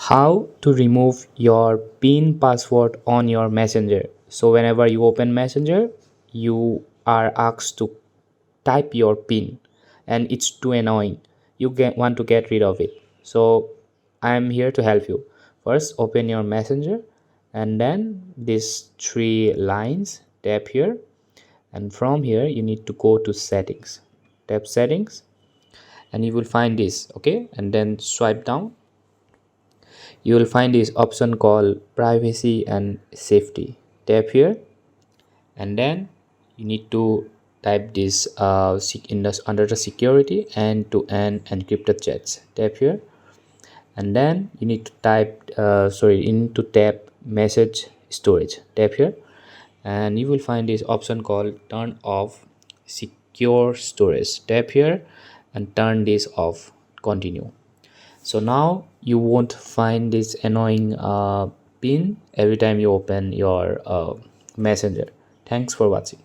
How to remove your pin password on your messenger. So whenever you open messenger, you are asked to type your pin and it's too annoying. Want to get rid of it. So I am here to help you. First, open your messenger and then these three lines, tap here, and from here you need to go to settings. Tap settings and you will find this, okay, and then swipe down. You will find this option called privacy and safety. Tap here and then you need to type this under the security and to end encrypted chats. Tap here and then you need to you need to tap message storage. Tap here and you will find this option called turn off secure storage. Tap here and turn this off. Continue. So now you won't find this annoying pin every time you open your messenger. Thanks for watching.